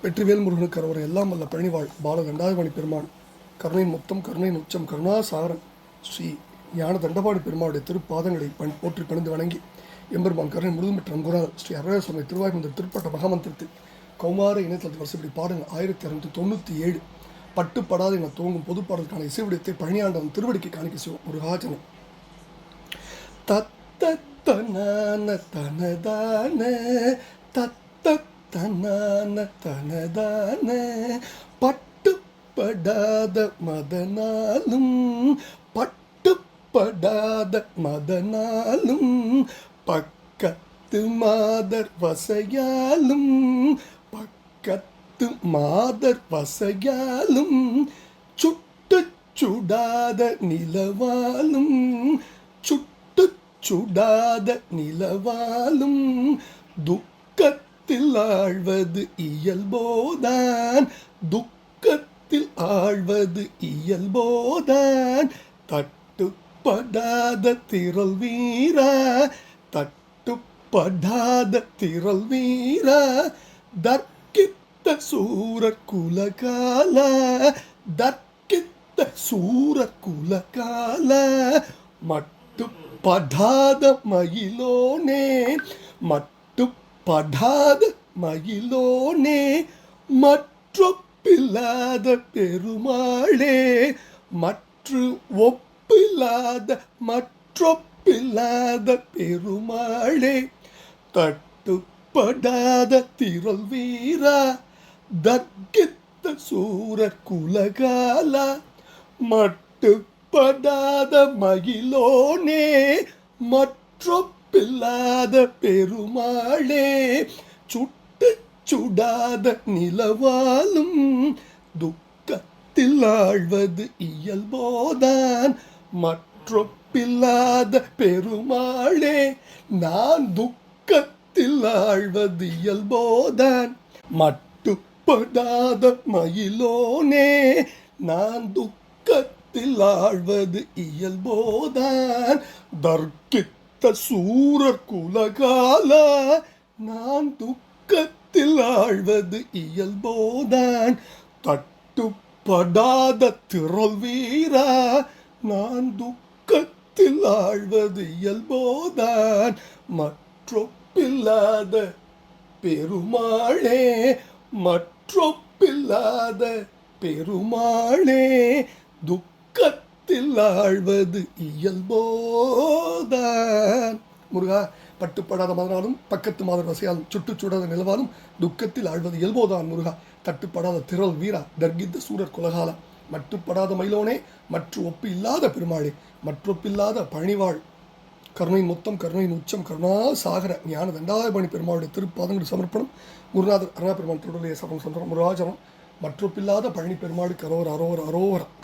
வெற்றிவேல் முருகனுக்கு அவர் எல்லாம் வல்ல பழனிவாழ் பால தண்டாயுதபாணி பெருமான் கருணையின் மொத்தம் கருணையின் உச்சம் கருணாசாகரன் ஸ்ரீ ஞான தண்டபாணி பெருமாளுடைய திருப்பாதங்களை போற்றி பணிந்து வணங்கி எம்பெருமான் கருணை முழுதும் பெற்ற குருநாதர் ஸ்ரீ அருணாசுவாமி திருவாய்மந்தர் திருப்பட்ட மகாமந்திரத்தில் கௌமார இணையதளத்தில் வரிசைப்படி பாடங்கள் 1697 பட்டுப்படாத என துவங்கும் பொதுப்பாடலுக்கான இசைவிடத்தை பழனியாண்டவன் திருவடிக்கு காணிக்க செய்வோம். ஒரு ராஜனம் தத்தன தனதான தத்தன தனதான பட்டுப்படாத மதனாலும் பட்டுப்படாத மதனாலும் பக்கத்து மாதர் வசையாலும் பக்கத்து மாதர் வசையாலும் சுட்டு சுடாத நிலவாலும் சுட்டு சுடாத நிலவாலும் துக்கத்தில் ஆழ்வது இயல்போதான் துக்கத்தில் ஆழ்வது இயல்போதான் தட்டுப்படாத திரள் வீரா தட்டுப்படாத திரள் வீரா தர்க்கித்த சூரர் குலகால தர்க்கித்த சூரர் குலகால மட்டுப்படாத மயிலோனே மட்டுப்படாத மயிலோனே மற்றொப்பில்லாத பெருமாளே மற்று ஒப்பில்லாத மற்றொப்பில்லாத பெருமாளே தட்டுப்படாத திரள் வீரா தர்க்கித்த சூரர் குலகாலா மட்டுப்படாத மகிழோனே மற்றொப்பில்லாத பெருமாளே சுட்டு சுடாத நிலவாலும் துக்கத்தில் ஆழ்வது இயல்போதான் மற்றொப்பில்லாத பெருமாளே நான் துக்கத்தில் ஆழ்வது இயல்போதான் மட்டுப்படாத மயிலோனே நான் துக்கத்தில் ஆழ்வது இயல்போதான் தர்க்கித்த சூரர் குலகாலா நான் துக்கத்தில் ஆழ்வது இயல்போதான் தட்டுப்படாத திரள் வீரா நான் துக்கத்தில் ஆழ்வது இயல்போதான் மற்றொப்பில்லாத பெருமாளே மற்றொப்பில்லாத பெருமாளே துக்கத்தில் ஆழ்வது இயல்போதான். முருகா, பட்டுப்படாத மதனாலும் பக்கத்து மாதர் வசையாலும் சுட்டுச்சூடாத நிலவாலும் துக்கத்தில் ஆழ்வது இயல்போதான். முருகா, தட்டுப்படாத திரள் வீரா தர்கித்த சூரர் குலகால மட்டுப்படாத மயிலோனே மற்ற ஒப்பு இல்லாத பெருமாளே மற்றொப்பில்லாத பழனிவாழ் கருணையின் மொத்தம் கருணையின் உச்சம் கருணாசாகர ஞான தண்டாயுதபாணி பெருமாளுடைய திருப்பாதங்கள் சமர்ப்பணம். குருநாதர் அருணா பெருமான் திருடலைய சபம் சந்திரம் முருகாச்சரம் மற்றொப்பில்லாத பழனி பெருமாளுக்கு அரோவர் அரோவர் அரோவரம்.